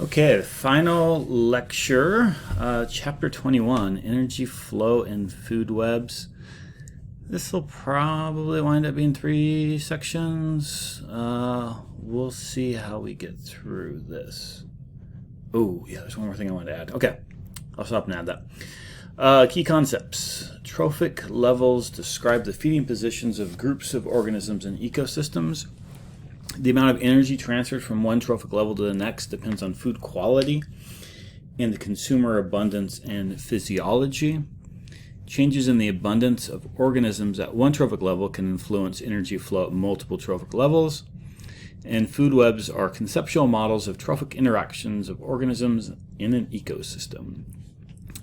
Okay, final lecture, chapter 21, energy flow in food webs. This will probably wind up being 3 sections. We'll see how we get through this. Oh, yeah, there's one more thing I wanted to add. Okay, I'll stop and add that. Key concepts. Trophic levels describe the feeding positions of groups of organisms in ecosystems. The amount of energy transferred from one trophic level to the next depends on food quality and the consumer abundance and physiology. Changes in the abundance of organisms at one trophic level can influence energy flow at multiple trophic levels. And food webs are conceptual models of trophic interactions of organisms in an ecosystem.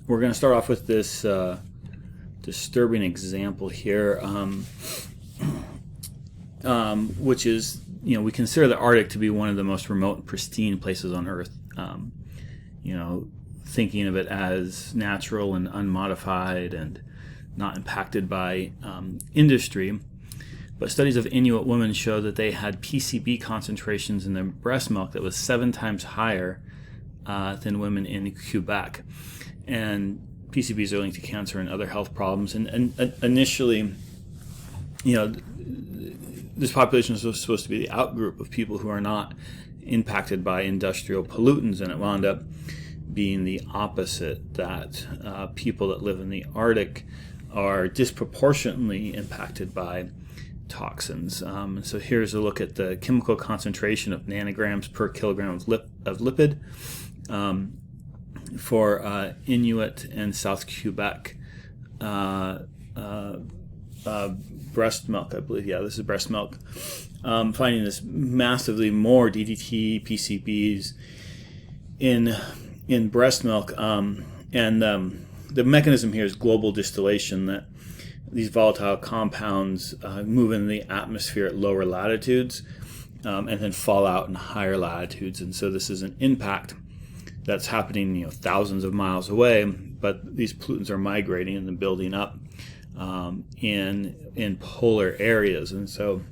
We're going to start off with this disturbing example here, which is, we consider the Arctic to be one of the most remote and pristine places on Earth. Thinking of it as natural and unmodified and not impacted by industry. But studies of Inuit women show that they had PCB concentrations in their breast milk that was 7 times higher than women in Quebec. And PCBs are linked to cancer and other health problems. And initially, this population was supposed to be the outgroup of people who are not impacted by industrial pollutants, and it wound up being the opposite, that people that live in the Arctic are disproportionately impacted by toxins. So here's a look at the chemical concentration of nanograms per kilogram of lipid for Inuit and South Quebec breast milk, I believe. Yeah, this is breast milk. Finding this massively more DDT, PCBs in breast milk. The mechanism here is global distillation, that these volatile compounds move in the atmosphere at lower latitudes and then fall out in higher latitudes. And so this is an impact that's happening thousands of miles away, but these pollutants are migrating and then building up in polar areas. And so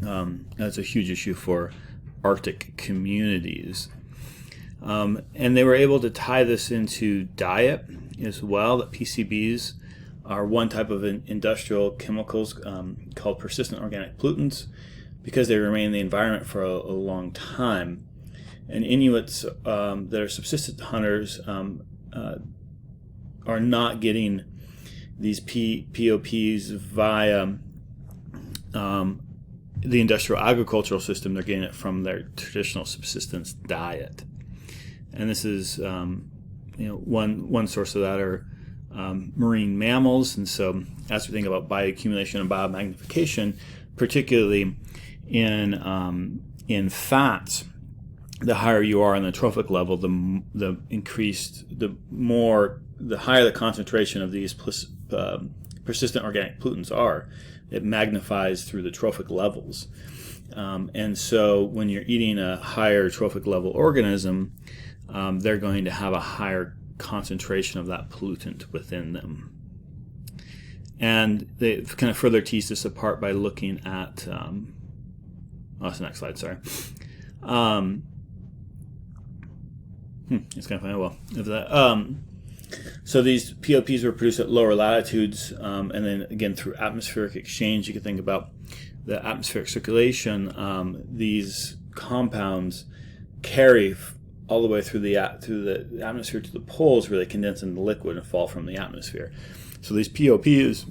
that's a huge issue for Arctic communities. And they were able to tie this into diet as well, that PCBs are one type of industrial chemicals called persistent organic pollutants because they remain in the environment for a long time. And Inuits that are subsistence hunters are not getting these POPs via the industrial agricultural system. They're getting it from their traditional subsistence diet. And this is one source of that are marine mammals. And so as we think about bioaccumulation and biomagnification, particularly in fats, the higher you are on the trophic level, the higher the concentration of these persistent organic pollutants are. It magnifies through the trophic levels. And so when you're eating a higher trophic level organism, they're going to have a higher concentration of that pollutant within them. And they kind of further tease this apart by looking at, that's the next slide, sorry. It's kind of funny. Well, if that. So these POPs were produced at lower latitudes, and then again through atmospheric exchange. You can think about the atmospheric circulation. These compounds carry all the way through the atmosphere to the poles, where they condense into liquid and fall from the atmosphere. So these POPs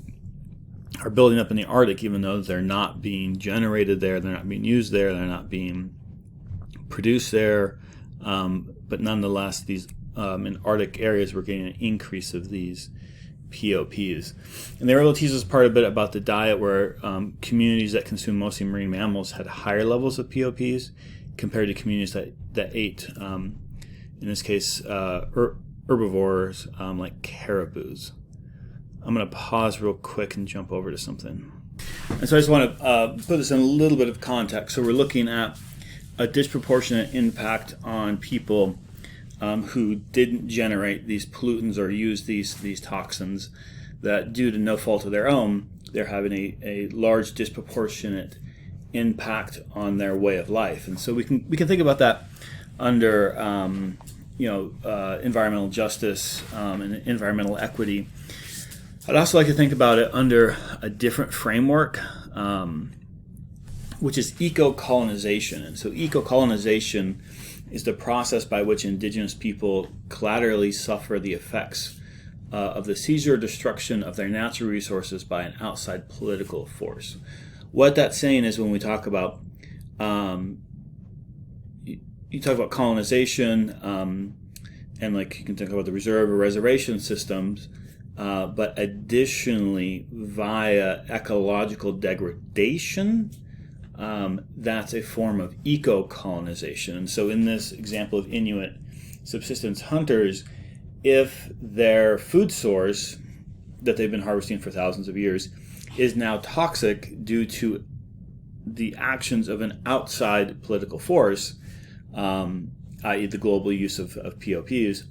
are building up in the Arctic, even though they're not being generated there, they're not being used there, they're not being produced there. But nonetheless, these in Arctic areas, we're getting an increase of these POPs. And they were able to tease us apart a bit about the diet, where communities that consume mostly marine mammals had higher levels of POPs compared to communities that ate, in this case, herbivores like caribous. I'm going to pause real quick and jump over to something. And so I just want to put this in a little bit of context. So we're looking at a disproportionate impact on people who didn't generate these pollutants or use these toxins, that due to no fault of their own, they're having a large disproportionate impact on their way of life. And so we can think about that under environmental justice and environmental equity. I'd also like to think about it under a different framework, which is eco-colonization. And so eco-colonization is the process by which indigenous people collaterally suffer the effects of the seizure or destruction of their natural resources by an outside political force. What that's saying is when we talk about you talk about colonization, and like you can think about the reserve or reservation systems, but additionally via ecological degradation, that's a form of eco-colonization. And so in this example of Inuit subsistence hunters, if their food source that they've been harvesting for thousands of years is now toxic due to the actions of an outside political force, i.e. the global use of POPs,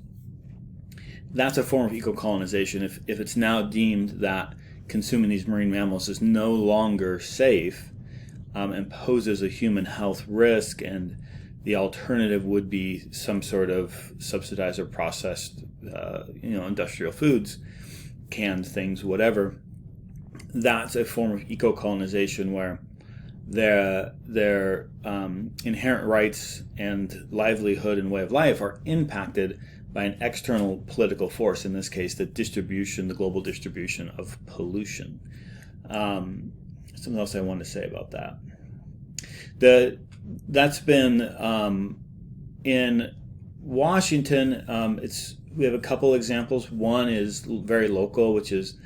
that's a form of eco-colonization. If it's now deemed that consuming these marine mammals is no longer safe and poses a human health risk, and the alternative would be some sort of subsidized or processed industrial foods, canned things, whatever, that's a form of eco-colonization where their inherent rights and livelihood and way of life are impacted by an external political force, in this case the global distribution of pollution. Something else I wanted to say about that. That's been in Washington. We have a couple examples. One is very local, which is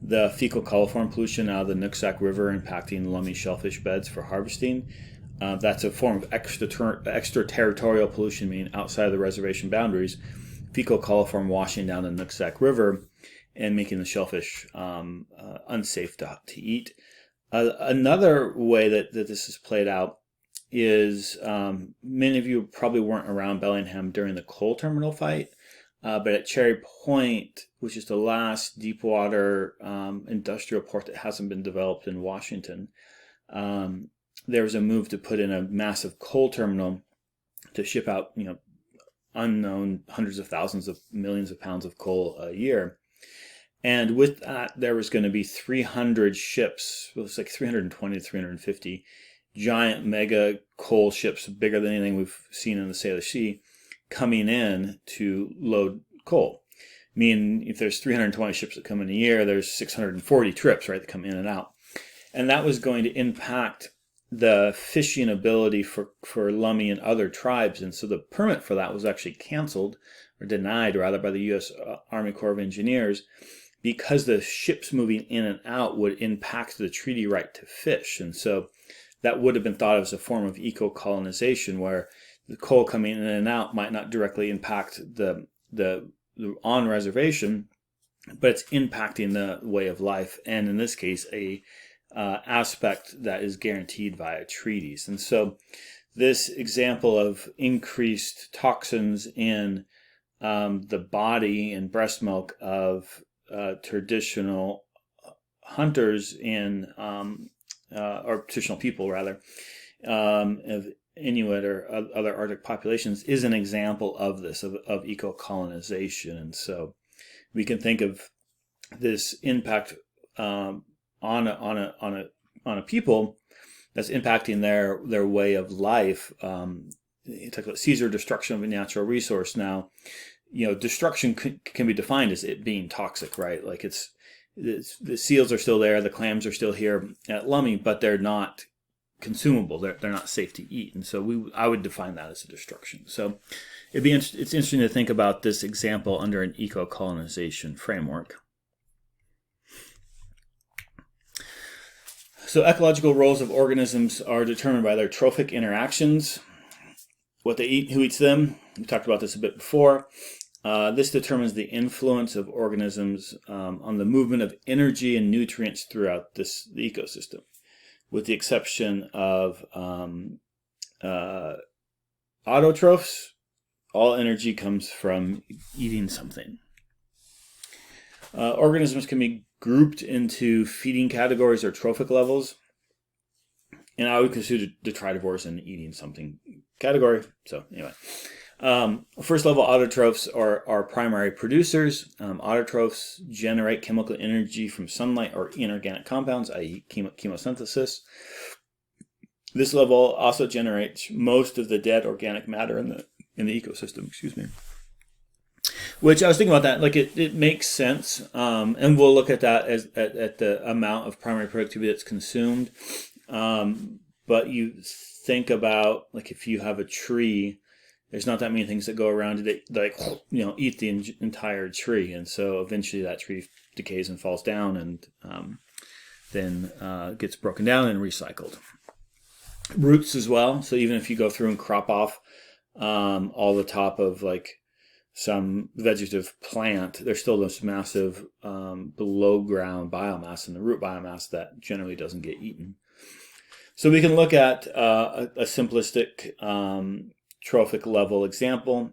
the fecal coliform pollution out of the Nooksack River impacting lummy shellfish beds for harvesting. That's a form of extraterritorial pollution, meaning outside of the reservation boundaries. Fecal coliform washing down the Nooksack River and making the shellfish unsafe to eat. Another way that this is played out is many of you probably weren't around Bellingham during the coal terminal fight, but at Cherry Point, which is the last deep water industrial port that hasn't been developed in Washington, there was a move to put in a massive coal terminal to ship out unknown hundreds of thousands of millions of pounds of coal a year. And with that, there was going to be 300 ships. It was like 320 to 350 giant mega coal ships, bigger than anything we've seen in the Salish Sea, coming in to load coal. Meaning, if there's 320 ships that come in a year, there's 640 trips, right, that come in and out. And that was going to impact the fishing ability for lummy and other tribes. And so the permit for that was actually canceled, or denied rather, by the U.S. Army Corps of Engineers, because the ships moving in and out would impact the treaty right to fish. And so that would have been thought of as a form of eco-colonization, where the coal coming in and out might not directly impact the on reservation, but it's impacting the way of life, and in this case, a aspect that is guaranteed via treaties. And so this example of increased toxins in the body and breast milk of traditional hunters or traditional people rather, of Inuit or other Arctic populations is an example of this, of eco-colonization. And so we can think of this impact on a people that's impacting their way of life. You talk about seizure, destruction of a natural resource. Now, destruction can be defined as it being toxic, right? Like the seals are still there, the clams are still here at Lummi, but they're not consumable. They're not safe to eat, and so I would define that as a destruction. So it's interesting to think about this example under an eco-colonization framework. So ecological roles of organisms are determined by their trophic interactions, what they eat, who eats them. We talked about this a bit before. This determines the influence of organisms on the movement of energy and nutrients throughout the ecosystem, with the exception of autotrophs. All energy comes from eating something. Organisms can be grouped into feeding categories or trophic levels. And I would consider detritivores in the eating something category. So anyway, first level autotrophs are primary producers. Autotrophs generate chemical energy from sunlight or inorganic compounds, i.e. chemosynthesis. This level also generates most of the dead organic matter in the ecosystem. Excuse me. Which I was thinking about that, like it makes sense, and we'll look at that as at the amount of primary productivity that's consumed. But you think about, like, if you have a tree, there's not that many things that go around it that, like, eat the entire tree, and so eventually that tree decays and falls down, and then gets broken down and recycled. Roots as well. So even if you go through and crop off all the top of, like, some vegetative plant, there's still this massive below ground biomass in the root biomass that generally doesn't get eaten. So we can look at a simplistic trophic level example.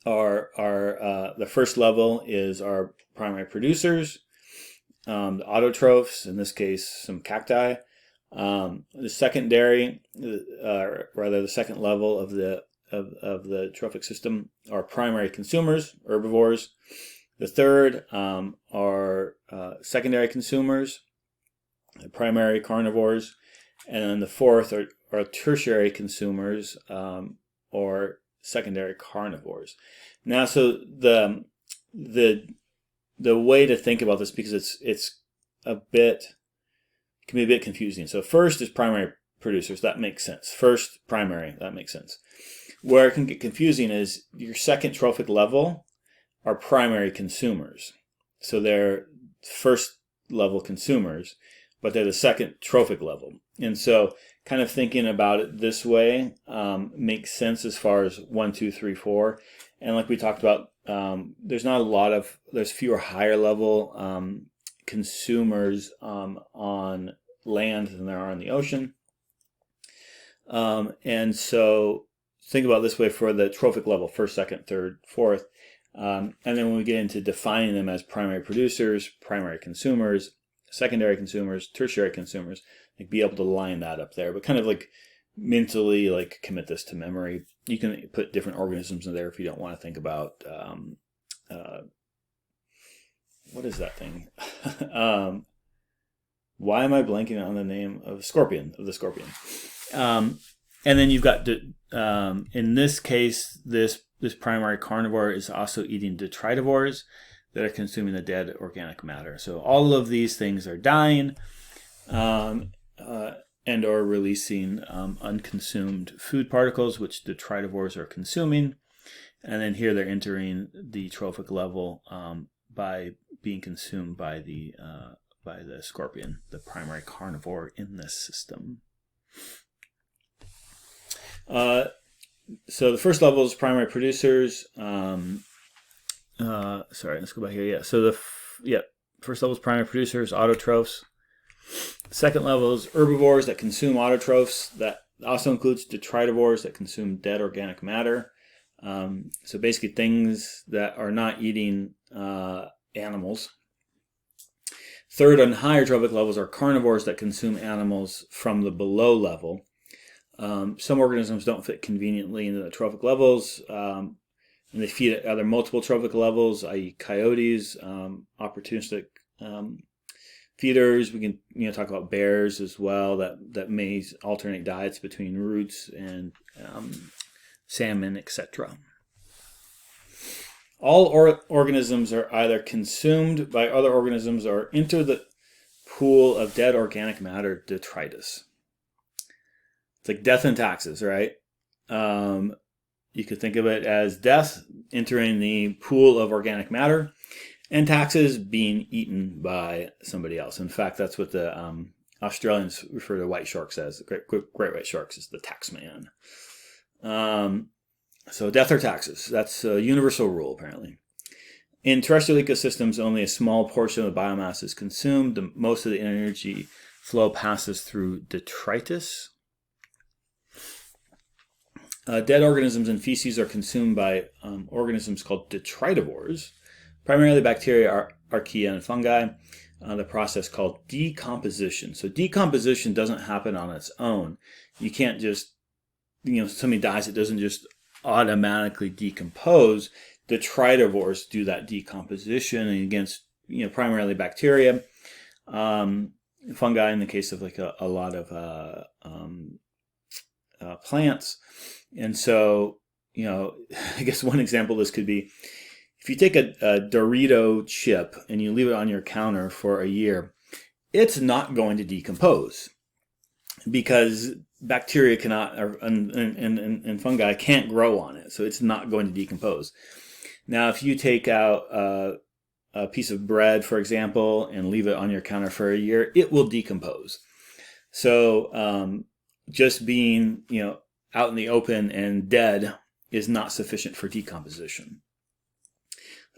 The first level is our primary producers, the autotrophs, in this case some cacti. The secondary, the second level of the trophic system are primary consumers, herbivores. The third are secondary consumers, primary carnivores, and then the fourth are tertiary consumers, or secondary carnivores. Now, so the way to think about this, because it can be a bit confusing. So first is primary producers. That makes sense. First, primary. That makes sense. Where it can get confusing is your second trophic level are primary consumers. So they're first level consumers, but they're the second trophic level. And so kind of thinking about it this way makes sense as far as 1, 2, 3, 4. And like we talked about, there's fewer higher level consumers on land than there are in the ocean. And so think about it this way for the trophic level: first, second, third, fourth. And then when we get into defining them as primary producers, primary consumers, secondary consumers, tertiary consumers, like, be able to line that up there, but kind of like mentally, like, commit this to memory. You can put different organisms in there if you don't want to think about what is that thing? Why am I blanking on the name of the scorpion? And then you've got, in this case, this primary carnivore is also eating detritivores that are consuming the dead organic matter. So all of these things are dying and are releasing unconsumed food particles, which detritivores are consuming. And then here they're entering the trophic level by being consumed by the scorpion, the primary carnivore in this system. So the first level is primary producers. Sorry, let's go back here. Yeah. So first level is primary producers, autotrophs. Second level is herbivores that consume autotrophs. That also includes detritivores that consume dead organic matter. So basically things that are not eating animals. Third and higher trophic levels are carnivores that consume animals from the below level. Some organisms don't fit conveniently into the trophic levels, and they feed at other multiple trophic levels, i.e. coyotes, opportunistic feeders. We can talk about bears as well that may alternate diets between roots and salmon, etc. All organisms are either consumed by other organisms or enter the pool of dead organic matter, detritus. It's like death and taxes, right? You could think of it as death entering the pool of organic matter and taxes being eaten by somebody else. In fact, that's what the Australians refer to white sharks as. Great white sharks is the tax man. So death or taxes, that's a universal rule, apparently. In terrestrial ecosystems, only a small portion of the biomass is consumed. Most of the energy flow passes through detritus. Dead organisms and feces are consumed by organisms called detritivores, primarily bacteria, archaea, and fungi. the process called decomposition. So decomposition doesn't happen on its own. You can't just, somebody dies, it doesn't just automatically decompose. Detritivores do that decomposition against, primarily bacteria, fungi in the case of like a lot of plants. And so, I guess one example of this could be if you take a Dorito chip and you leave it on your counter for a year, it's not going to decompose because bacteria cannot, and fungi can't grow on it. So it's not going to decompose. Now, if you take out a piece of bread, for example, and leave it on your counter for a year, it will decompose. So just being, out in the open and dead is not sufficient for decomposition.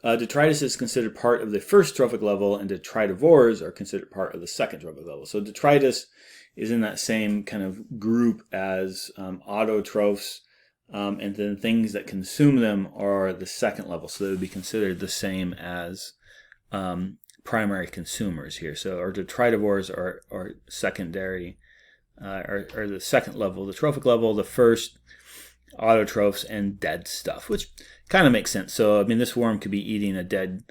Detritus is considered part of the first trophic level, and detritivores are considered part of the second trophic level. So detritus is in that same kind of group as autotrophs, and then things that consume them are the second level. So they would be considered the same as primary consumers here. So our detritivores are secondary, or the second level, the trophic level, the first autotrophs and dead stuff, which kind of makes sense. So, this worm could be eating a dead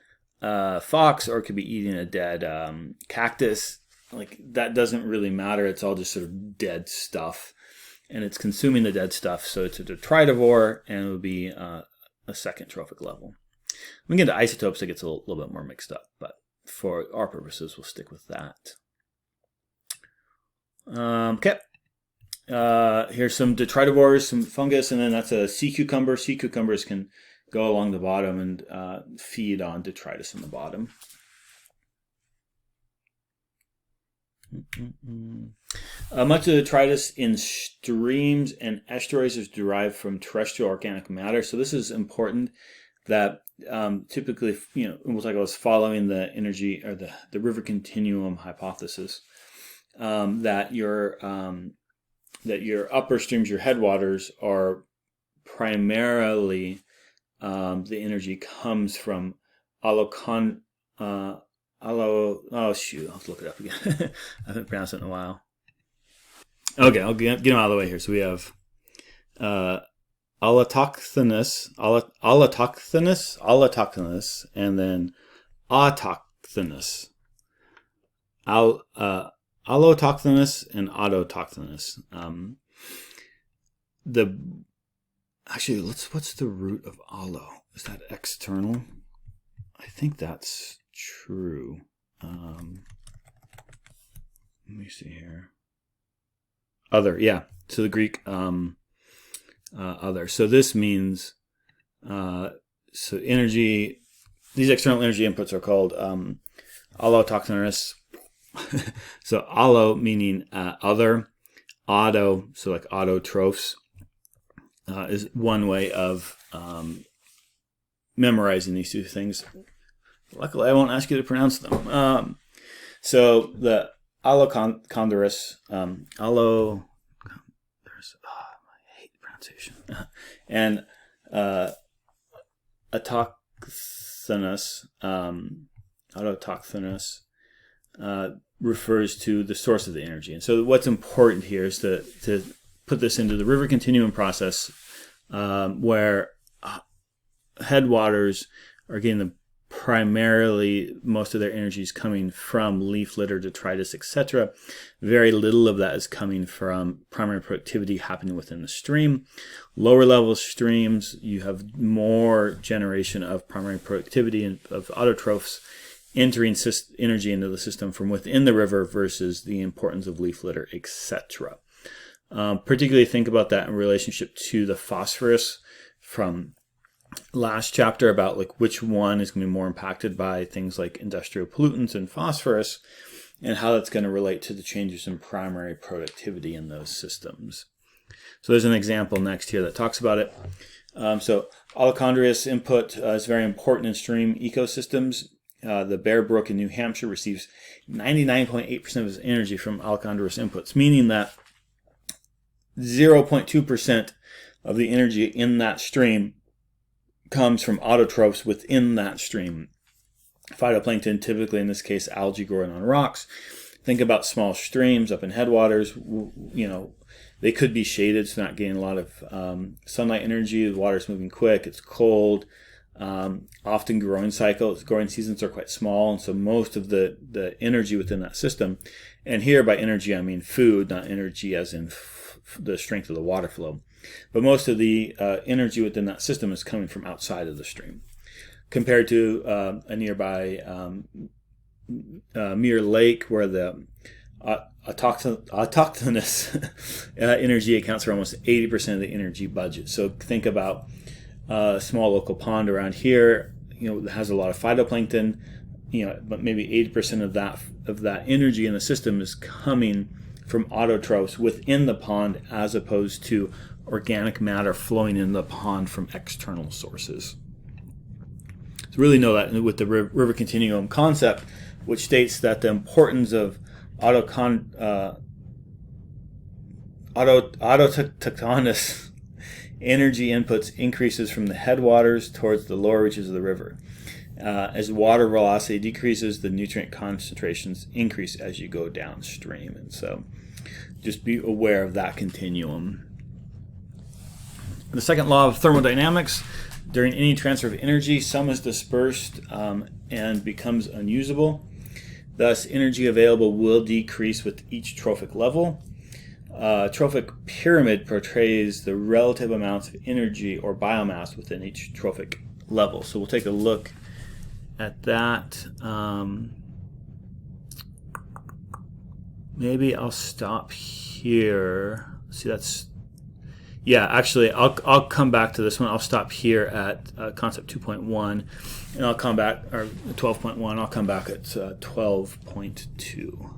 fox, or it could be eating a dead cactus. Like, that doesn't really matter. It's all just sort of dead stuff. And it's consuming the dead stuff. So it's a detritivore, and it would be a second trophic level. When we get to isotopes, it gets a little bit more mixed up. But for our purposes, we'll stick with that. Okay. Here's some detritivores, some fungus, and then that's a sea cucumber. Sea cucumbers can go along the bottom and feed on detritus in the bottom. Much of the detritus in streams and estuaries is derived from terrestrial organic matter. So this is important that typically, we'll talk about following the energy or the river continuum hypothesis, that your upper streams, your headwaters, are primarily the energy comes from oh shoot, I'll have to look it up again. I haven't pronounced it in a while. Okay, I'll get them out of the way here. So we have Allotoxinous, and then autochthonous. Allotoxinous and autotoxinous. What's the root of allo? Is that external? I think that's true. Let me see here. Other, yeah. So the Greek other. So this means so energy. These external energy inputs are called allotoxinous. So allo meaning other, auto, so like autotrophs, is one way of memorizing these two things. Luckily, I won't ask you to pronounce them. So the allochondrous, I hate pronunciation, and autotoxinous, refers to the source of the energy. And so what's important here is to put this into the river continuum process, where headwaters are getting primarily most of their energy is coming from leaf litter, detritus, etc. Very little of that is coming from primary productivity happening within the stream. Lower level streams, you have more generation of primary productivity and of autotrophs entering energy into the system from within the river versus the importance of leaf litter, etc. Particularly think about that in relationship to the phosphorus from last chapter about like which one is going to be more impacted by things like industrial pollutants and phosphorus, and how that's going to relate to the changes in primary productivity in those systems. So there's an example next here that talks about it. So allochondrous input is very important in stream ecosystems. The Bear Brook in New Hampshire receives 99.8% of its energy from allochondrous inputs, meaning that 0.2% of the energy in that stream comes from autotrophs within that stream. phytoplankton, typically in this case algae growing on rocks. Think about small streams up in headwaters. They could be shaded, so not getting a lot of sunlight energy. The water's moving quick. It's cold. Often growing seasons are quite small, and so most of the energy within that system, and here by energy I mean food, not energy as in the strength of the water flow, but most of the energy within that system is coming from outside of the stream, compared to a nearby Muir Lake, where the Allotoxinous energy accounts for almost 80% of the energy budget. So think about a small local pond around here, that has a lot of phytoplankton, but maybe 80% of that energy in the system is coming from autotrophs within the pond, as opposed to organic matter flowing in the pond from external sources. So really know that with the river continuum concept, which states that the importance of autotoxinous energy inputs increases from the headwaters towards the lower reaches of the river. As water velocity decreases, the nutrient concentrations increase as you go downstream. And so just be aware of that continuum. The second law of thermodynamics: during any transfer of energy, some is dispersed and becomes unusable. Thus, energy available will decrease with each trophic level. Trophic Pyramid portrays the relative amounts of energy or biomass within each trophic level. So we'll take a look at that. Maybe I'll stop here. See, actually, I'll come back to this one. I'll stop here at concept 2.1, and I'll come back, or 12.1. I'll come back at 12.2.